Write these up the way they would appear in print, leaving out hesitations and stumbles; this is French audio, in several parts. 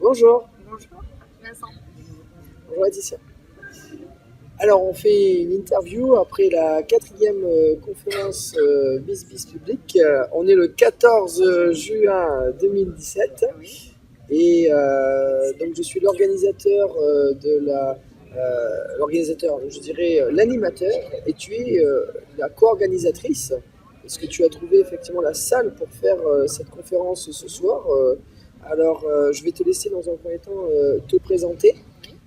Bonjour, Bonjour, Vincent. bonjour Laetitia. Alors on fait une interview après la quatrième conférence BizBiz Public. On est le 14 juin 2017 Oui, et donc je suis l'organisateur l'organisateur, je dirais l'animateur, et tu es la co-organisatrice. Est-ce que tu as trouvé effectivement la salle pour faire cette conférence ce soir? Je vais te laisser dans un premier temps te présenter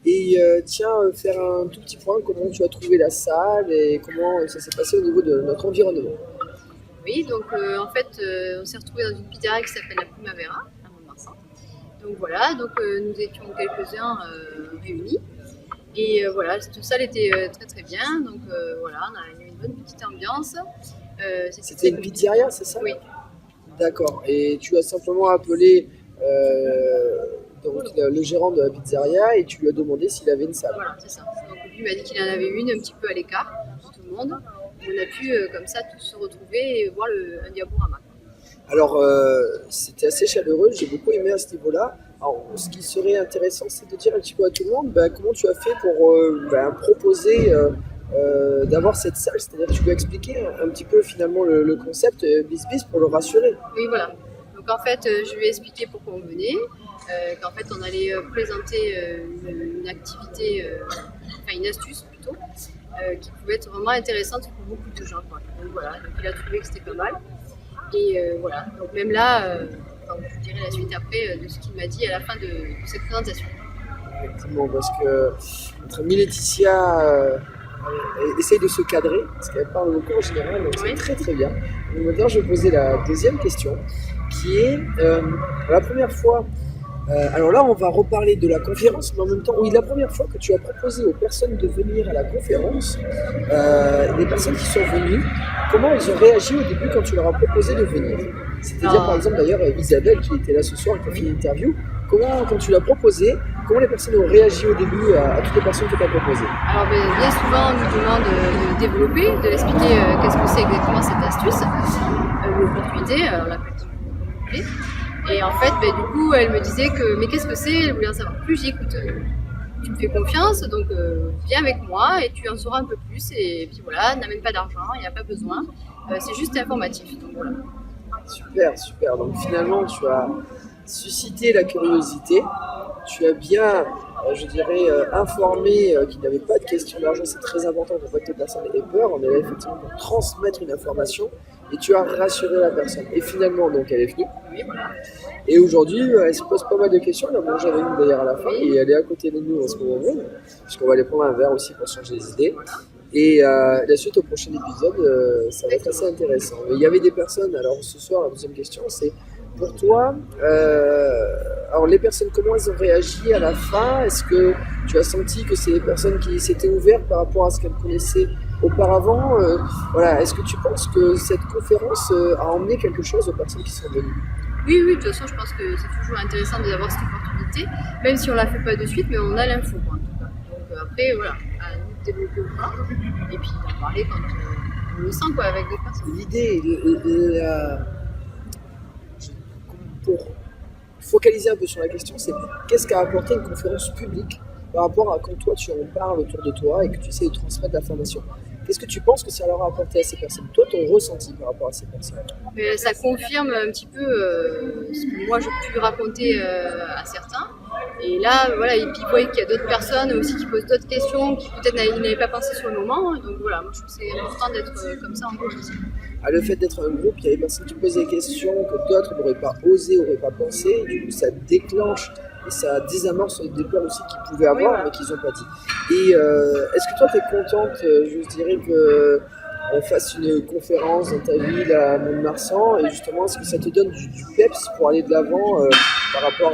oui. et tiens, faire un tout petit point, comment tu as trouvé la salle et comment ça s'est passé au niveau de notre environnement. Oui, donc on s'est retrouvés dans une pizzeria qui s'appelle la Primavera à Mont-de-Marsan. Donc voilà, nous étions quelques-uns réunis. Et voilà, cette salle était très très bien. Donc voilà, on a eu une bonne petite ambiance. C'était une très pizzeria, c'est ça? Oui, D'accord. Et tu as simplement appelé le gérant de la pizzeria et tu lui as demandé s'il avait une salle. voilà, c'est ça. Donc lui m'a dit qu'il en avait une un petit peu à l'écart de tout le monde. On a pu comme ça tous se retrouver et voir un diaporama. Alors, c'était assez chaleureux, j'ai beaucoup aimé à ce niveau-là. Alors, ce qui serait intéressant, c'est de dire un petit peu à tout le monde comment tu as fait pour proposer d'avoir cette salle. C'est-à-dire que tu lui as expliqué un petit peu finalement le concept BizBiz pour le rassurer. Oui, voilà. Donc en fait, je lui ai expliqué pourquoi on venait, qu'en fait on allait présenter une activité, enfin une astuce plutôt, qui pouvait être vraiment intéressante pour beaucoup de gens, quoi. Donc voilà, donc il a trouvé que c'était pas mal. Et voilà, donc même là, je dirai la suite après de ce qu'il m'a dit à la fin de cette présentation. Effectivement, parce que notre amie Laetitia essaye de se cadrer, parce qu'elle parle beaucoup en général, donc c'est Oui. très très bien. Donc maintenant, je vais poser la deuxième question, qui est la première fois. Alors là, on va reparler de la conférence, mais en même temps, oui, la première fois que tu as proposé aux personnes de venir à la conférence, les personnes qui sont venues, comment elles ont réagi au début quand tu leur as proposé de venir? C'est-à-dire, par exemple, d'ailleurs, Isabelle, qui était là ce soir, qui a fait une interview, quand tu l'as proposé, comment les personnes ont réagi au début à toutes les personnes que tu as proposées? Alors bien souvent, on nous demande de développer, de l'expliquer qu'est-ce que c'est exactement cette astuce, l'opportunité, on l'appelle l'opportunité. Et en fait, du coup, elle me disait que, mais qu'est-ce que c'est? Elle voulait en savoir plus. J'ai dit, écoute, tu me fais confiance, donc viens avec moi et tu en sauras un peu plus. Et puis voilà, n'amène pas d'argent, il n'y a pas besoin. C'est juste informatif. Donc voilà. Super, super. Donc finalement, tu as suscité la curiosité. Tu as bien, je dirais, informé qu'il n'y avait pas de question d'argent. C'est très important pour pas que les personnes aient peur. On est là effectivement pour transmettre une information et tu as rassuré la personne. Et finalement, donc, elle est venue. Oui, voilà. Et aujourd'hui, elle se pose pas mal de questions. Elle a mangé avec nous d'ailleurs à la fin et elle est à côté de nous en ce moment même, puisqu'on va aller prendre un verre aussi pour changer les idées. Et la suite au prochain épisode, ça va être assez intéressant. Mais il y avait des personnes, alors ce soir, la deuxième question, c'est pour toi, alors les personnes, comment elles ont réagi à la fin? Est-ce que tu as senti que c'est des personnes qui s'étaient ouvertes par rapport à ce qu'elles connaissaient auparavant? Voilà, est-ce que tu penses que cette conférence a emmené quelque chose aux personnes qui sont venues? Oui, oui, de toute façon, je pense que c'est toujours intéressant d'avoir cette opportunité, même si on ne la fait pas de suite, mais on a l'info, quoi, en tout cas. Donc après, voilà, à nous de développer ou pas, et puis d'en parler quand on le sent, quoi, avec d'autres personnes. L'idée, pour focaliser un peu sur la question, c'est qu'est-ce qu'a apporté une conférence publique par rapport à quand toi tu en parles autour de toi et que tu essaies de transmettre l'information. Qu'est-ce que tu penses que ça leur a apporté à ces personnes? Toi, ton ressenti par rapport à ces personnes? Mais ça confirme un petit peu ce que moi j'ai pu raconter à certains. Et là, voilà, et puis vous voyez qu'il y a d'autres personnes aussi qui posent d'autres questions, qui peut-être n'avaient pas pensé sur le moment. Donc voilà, moi je trouve que c'est important d'être comme ça en groupe aussi. Le fait d'être un groupe, il y a des personnes qui posent des questions que d'autres n'auraient pas osé, n'auraient pas pensé, et du coup ça déclenche et ça désamorce des peurs aussi qu'ils pouvaient avoir, voilà. mais qu'ils n'ont pas dit. Et est-ce que toi tu es contente, je dirais, qu'on fasse une conférence dans ta ville à Mont-de-Marsan, et justement est-ce que ça te donne du peps pour aller de l'avant par rapport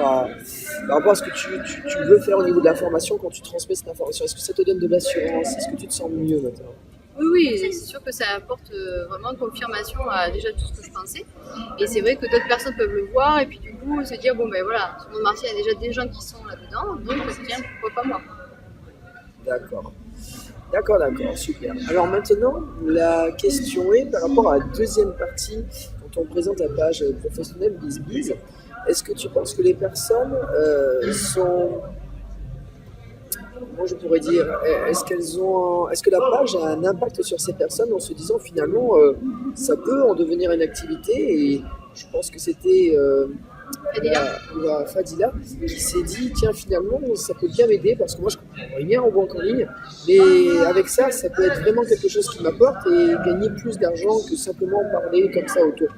à ce que tu veux faire au niveau de l'information quand tu transmets cette information? Est-ce que ça te donne de l'assurance? Est-ce que tu te sens mieux maintenant? Oui, oui, c'est sûr que ça apporte vraiment confirmation à déjà tout ce que je pensais. Et c'est vrai que d'autres personnes peuvent le voir et puis du coup se dire, bon ben voilà, sur Mont-de-Marsan, il y a déjà des gens qui sont là-dedans, donc tiens, pourquoi pas moi. D'accord. D'accord, d'accord, super. Alors maintenant, la question est par rapport à la deuxième partie, quand on présente la page professionnelle BizBiz. est-ce que tu penses que les personnes sont... Comment je pourrais dire, est-ce que la page a un impact sur ces personnes en se disant finalement ça peut en devenir une activité et je pense que c'était Fadila qui s'est dit tiens finalement ça peut bien m'aider parce que moi je comprends rien en banque en ligne mais avec ça peut être vraiment quelque chose qui m'apporte et gagner plus d'argent que simplement parler comme ça autour.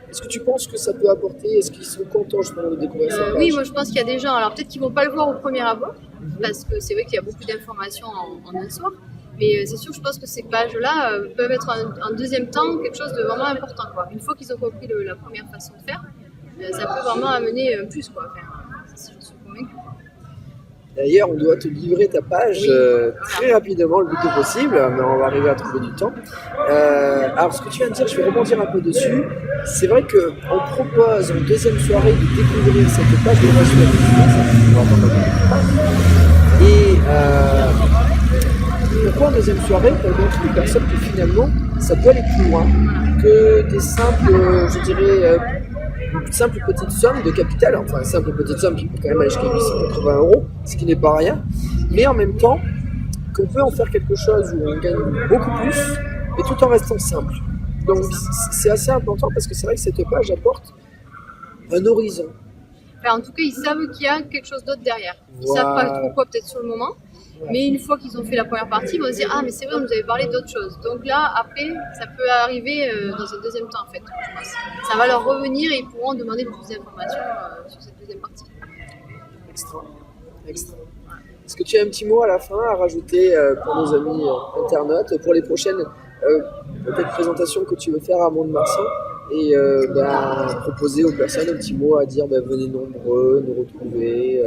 Est-ce que tu penses que ça peut apporter? Est-ce qu'ils sont contents justement de découvrir ça? Oui, moi je pense qu'il y a des gens, alors peut-être qu'ils ne vont pas le voir au premier abord, parce que c'est vrai qu'il y a beaucoup d'informations en un soir, mais c'est sûr, je pense que ces pages-là peuvent être en deuxième temps quelque chose de vraiment important, quoi. Une fois qu'ils ont compris la première façon de faire, ça peut vraiment amener plus, quoi. Enfin, ça, je suis convaincue. D'ailleurs, on doit te livrer ta page très rapidement, le plus tôt possible, mais on va arriver à trouver du temps. Alors, ce que tu viens de dire, je vais rebondir un peu dessus. C'est vrai qu'on propose en deuxième soirée de découvrir cette page de Et pourquoi en deuxième soirée? Pour montrer aux personnes que finalement, ça peut aller plus loin que des simples, je dirais, une simple petite somme de capital, enfin une simple petite somme qui peut quand même aller jusqu'à 880 €, ce qui n'est pas rien, mais en même temps qu'on peut en faire quelque chose où on gagne beaucoup plus, mais tout en restant simple. Donc c'est assez important parce que c'est vrai que cette page apporte un horizon. Enfin, en tout cas, ils savent qu'il y a quelque chose d'autre derrière. Ils ne savent pas trop quoi peut-être sur le moment. Mais une fois qu'ils ont fait la première partie, ils vont se dire ah mais c'est vrai, on nous avait parlé d'autre chose. Donc là, après, ça peut arriver dans un deuxième temps en fait. Je pense. Ça va leur revenir et ils pourront demander plus d'informations sur cette deuxième partie. Extra. Est-ce que tu as un petit mot à la fin à rajouter pour nos amis internautes, pour les prochaines peut-être présentations que tu veux faire à Mont-de-Marsan et proposer aux personnes un petit mot à dire venez nombreux, nous retrouver.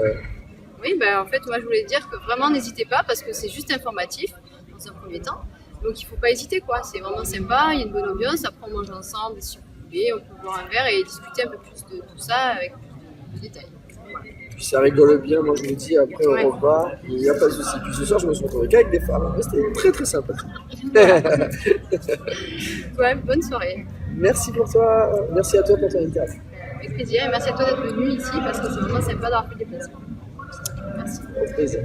Oui, en fait, moi je voulais dire que vraiment n'hésitez pas parce que c'est juste informatif dans un premier temps. Donc il ne faut pas hésiter, quoi. C'est vraiment sympa, il y a une bonne ambiance. Après, on mange ensemble, si on peut boire un verre et discuter un peu plus de tout ça avec plus de détails. Voilà. Puis ça rigole bien, moi je me dis après au repas, il n'y a pas de souci. Puis ce soir, je me suis retrouvé qu'avec des femmes. C'était très très sympa. Ouais, bonne soirée. Merci à toi pour ton interview. Avec plaisir et merci à toi d'être venu ici parce que c'est vraiment sympa d'avoir fait des déplacements. Merci. Au plaisir.